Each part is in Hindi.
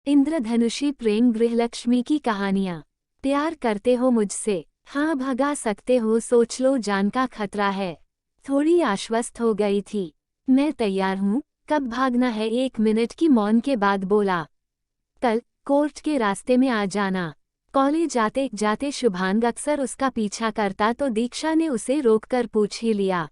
इंद्रधनुषी प्रेम गृहलक्ष्मी की कहानियाँ। प्यार करते हो मुझसे? हाँ, भगा सकते हो, सोच लो, जान का खतरा है। थोड़ी आश्वस्त हो गई थी। मैं तैयार हूँ, कब भागना है? 1 मिनट की मौन के बाद बोला। कल कोर्ट के रास्ते में आ जाना। कॉलेज आते जाते शुभांग अक्सर उसका पीछा करता तो दीक्षा ने उसे रोककर पूछ ही लिया।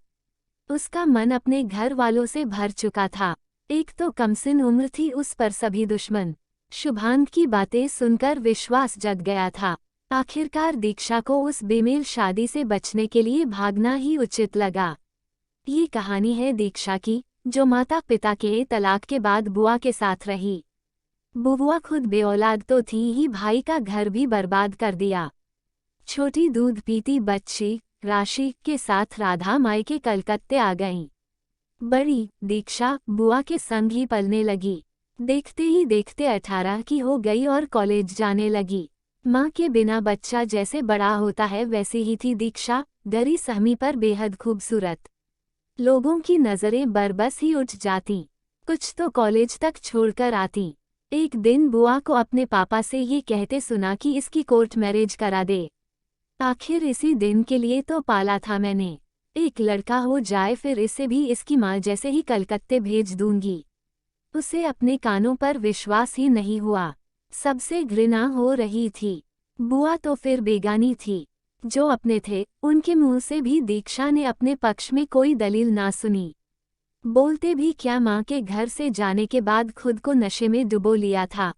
उसका मन अपने घर वालों से भर चुका था। एक तो कमसिन उम्र थी, उस पर सभी दुश्मन। शुभांग की बातें सुनकर विश्वास जग गया था। आखिरकार दीक्षा को उस बेमेल शादी से बचने के लिए भागना ही उचित लगा। ये कहानी है दीक्षा की, जो माता पिता के तलाक के बाद बुआ के साथ रही। बुआ खुद बेऔलाद तो थी ही, भाई का घर भी बर्बाद कर दिया। छोटी दूध पीती बच्ची राशि के साथ राधा मायके कलकत्ते आ गईं। बड़ी दीक्षा बुआ के संग ही पलने लगी। देखते ही देखते 18 की हो गई और कॉलेज जाने लगी। माँ के बिना बच्चा जैसे बड़ा होता है वैसी ही थी दीक्षा, डरी सहमी पर बेहद खूबसूरत। लोगों की नज़रें बरबस ही उठ जाती। कुछ तो कॉलेज तक छोड़कर आती। एक दिन बुआ को अपने पापा से ये कहते सुना कि इसकी कोर्ट मैरिज करा दे। आखिर इसी दिन के लिए तो पाला था मैंने। एक लड़का हो जाए, फिर इसे भी इसकी माँ जैसे ही कलकत्ते भेज दूंगी। उसे अपने कानों पर विश्वास ही नहीं हुआ। सबसे घृणा हो रही थी। बुआ तो फिर बेगानी थी। जो अपने थे उनके मुंह से भी दीक्षा ने अपने पक्ष में कोई दलील ना सुनी। बोलते भी क्या, माँ के घर से जाने के बाद खुद को नशे में डुबो लिया था।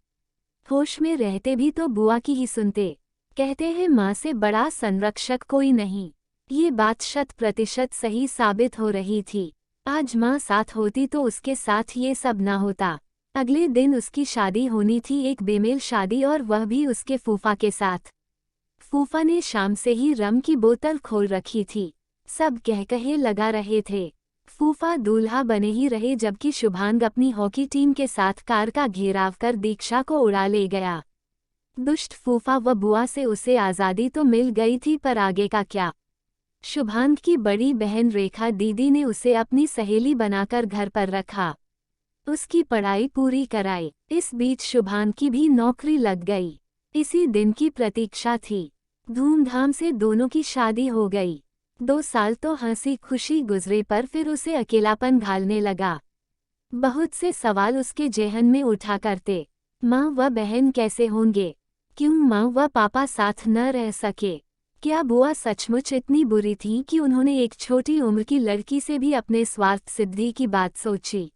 होश में रहते भी तो बुआ की ही सुनते। कहते हैं माँ से बड़ा संरक्षक कोई नहीं। ये बात 100% सही साबित हो रही थी। आज माँ साथ होती तो उसके साथ ये सब ना होता। अगले दिन उसकी शादी होनी थी, एक बेमेल शादी, और वह भी उसके फूफा के साथ। फूफा ने शाम से ही रम की बोतल खोल रखी थी। सब कहे लगा रहे थे। फूफा दूल्हा बने ही रहे, जबकि शुभांग अपनी हॉकी टीम के साथ कार का घेराव कर दीक्षा को उड़ा ले गया। दुष्ट फूफा व बुआ से उसे आज़ादी तो मिल गई थी, पर आगे का क्या? शुभांग की बड़ी बहन रेखा दीदी ने उसे अपनी सहेली बनाकर घर पर रखा। उसकी पढ़ाई पूरी कराई। इस बीच शुभांग की भी नौकरी लग गई। इसी दिन की प्रतीक्षा थी। धूमधाम से दोनों की शादी हो गई। 2 साल तो हंसी खुशी गुजरे, पर फिर उसे अकेलापन घालने लगा। बहुत से सवाल उसके जेहन में उठा करते। माँ व बहन कैसे होंगे? क्यों माँ व पापा साथ न रह सके? क्या बुआ सचमुच इतनी बुरी थी कि उन्होंने एक छोटी उम्र की लड़की से भी अपने स्वार्थ सिद्धि की बात सोची?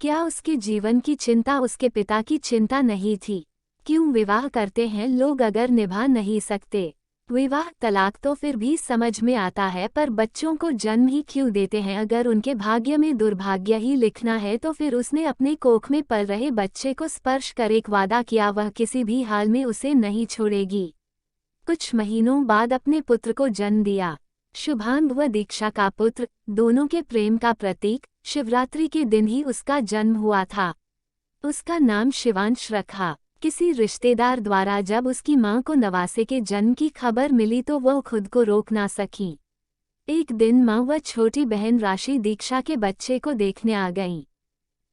क्या उसके जीवन की चिंता उसके पिता की चिंता नहीं थी? क्यों विवाह करते हैं लोग अगर निभा नहीं सकते? विवाह तलाक तो फिर भी समझ में आता है, पर बच्चों को जन्म ही क्यों देते हैं? अगर उनके भाग्य में दुर्भाग्य ही लिखना है तो फिर उसने अपने कोख में पल रहे बच्चे को स्पर्श कर एक वादा किया, वह किसी भी हाल में उसे नहीं छोड़ेगी। कुछ महीनों बाद अपने पुत्र को जन्म दिया। शुभांग व दीक्षा का पुत्र, दोनों के प्रेम का प्रतीक। शिवरात्रि के दिन ही उसका जन्म हुआ था। उसका नाम शिवांश रखा। किसी रिश्तेदार द्वारा जब उसकी मां को नवासे के जन्म की खबर मिली तो वह खुद को रोक ना सकी। एक दिन मां व छोटी बहन राशि दीक्षा के बच्चे को देखने आ गईं।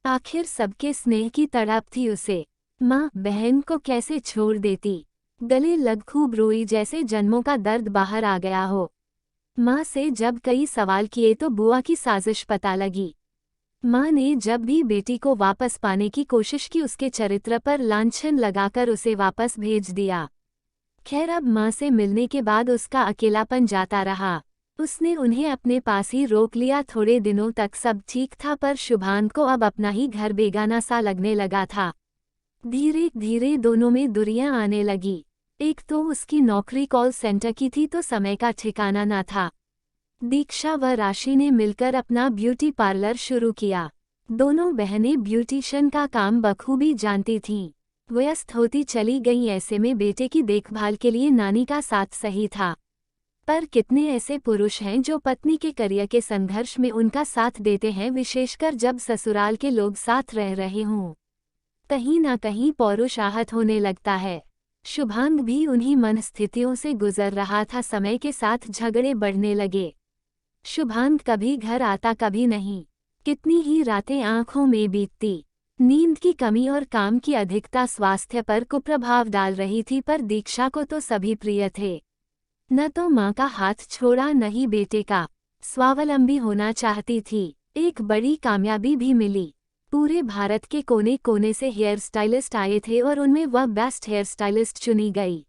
आखिर सबके स्नेह की तड़प थी उसे। मां बहन को कैसे छोड़ देती? गले लग खूब रोई, जैसे जन्मों का दर्द बाहर आ गया हो। माँ से जब कई सवाल किए तो बुआ की साजिश पता लगी। माँ ने जब भी बेटी को वापस पाने की कोशिश की, उसके चरित्र पर लांछन लगाकर उसे वापस भेज दिया। खैर, अब माँ से मिलने के बाद उसका अकेलापन जाता रहा। उसने उन्हें अपने पास ही रोक लिया। थोड़े दिनों तक सब ठीक था, पर शुभांग को अब अपना ही घर बेगाना सा लगने लगा था। धीरे धीरे दोनों में दूरियां आने लगी। एक तो उसकी नौकरी कॉल सेंटर की थी तो समय का ठिकाना ना था। दीक्षा व राशि ने मिलकर अपना ब्यूटी पार्लर शुरू किया। दोनों बहनें ब्यूटिशियन का काम बखूबी जानती थीं। व्यस्त होती चली गईं, ऐसे में बेटे की देखभाल के लिए नानी का साथ सही था। पर कितने ऐसे पुरुष हैं जो पत्नी के करियर के संघर्ष में उनका साथ देते हैं, विशेषकर जब ससुराल के लोग साथ रह रहे हों। कहीं ना कहीं पौरुष आहत होने लगता है। शुभांग भी उन्हीं मनस्थितियों से गुजर रहा था। समय के साथ झगड़े बढ़ने लगे। शुभांग कभी घर आता कभी नहीं। कितनी ही रातें आंखों में बीतती। नींद की कमी और काम की अधिकता स्वास्थ्य पर कुप्रभाव डाल रही थी, पर दीक्षा को तो सभी प्रिय थे। न तो माँ का हाथ छोड़ा, न ही बेटे का। स्वावलंबी होना चाहती थी। एक बड़ी कामयाबी भी मिली। पूरे भारत के कोने कोने से हेयर स्टाइलिस्ट आए थे और उनमें वह बेस्ट हेयर स्टाइलिस्ट चुनी गई।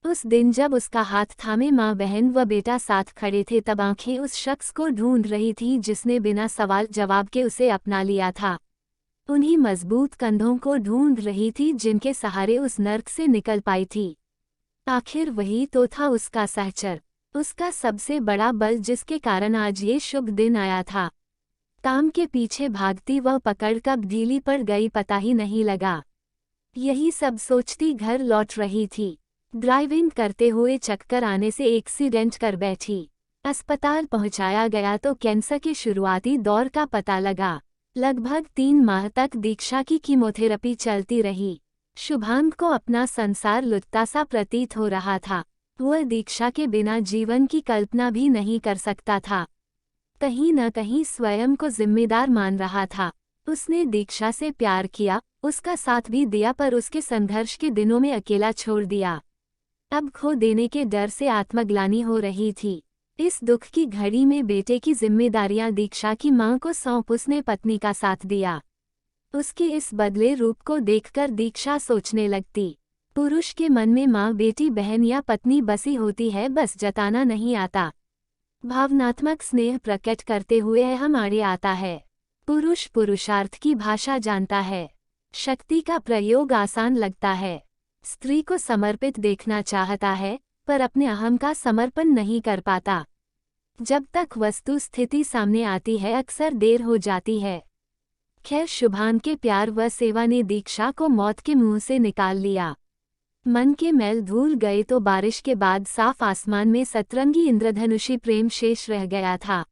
उस दिन जब उसका हाथ थामे माँ, बहन व बेटा साथ खड़े थे, तब आंखें उस शख्स को ढूंढ रही थी जिसने बिना सवाल जवाब के उसे अपना लिया था। उन्हीं मजबूत कंधों को ढूंढ रही थी जिनके सहारे उस नर्क से निकल पाई थी। आखिर वही तो था उसका सहचर, उसका सबसे बड़ा बल, जिसके कारण आज ये शुभ दिन आया था। काम के पीछे भागती वह पकड़ कब ढीली पड़ गई पता ही नहीं लगा। यही सब सोचती घर लौट रही थी। ड्राइविंग करते हुए चक्कर आने से एक्सीडेंट कर बैठी। अस्पताल पहुंचाया गया तो कैंसर के शुरुआती दौर का पता लगा। लगभग 3 माह तक दीक्षा की कीमोथेरेपी चलती रही। शुभांग को अपना संसार लुटता सा प्रतीत हो रहा था। वह दीक्षा के बिना जीवन की कल्पना भी नहीं कर सकता था। कहीं न कहीं स्वयं को जिम्मेदार मान रहा था। उसने दीक्षा से प्यार किया, उसका साथ भी दिया, पर उसके संघर्ष के दिनों में अकेला छोड़ दिया। अब खो देने के डर से आत्मग्लानि हो रही थी। इस दुख की घड़ी में बेटे की जिम्मेदारियां दीक्षा की मां को सौंप उसने पत्नी का साथ दिया। उसके इस बदले रूप को देखकर दीक्षा सोचने लगती, पुरुष के मन में माँ, बेटी, बहन या पत्नी बसी होती है, बस जताना नहीं आता। भावनात्मक स्नेह प्रकट करते हुए हम आड़े आता है। पुरुष पुरुषार्थ की भाषा जानता है। शक्ति का प्रयोग आसान लगता है। स्त्री को समर्पित देखना चाहता है, पर अपने अहम का समर्पण नहीं कर पाता। जब तक वस्तु स्थिति सामने आती है, अक्सर देर हो जाती है। खैर, शुभांग के प्यार व सेवा ने दीक्षा को मौत के मुंह से निकाल लिया। मन के मैल धुल गए तो बारिश के बाद साफ आसमान में सतरंगी इंद्रधनुषी प्रेम शेष रह गया था।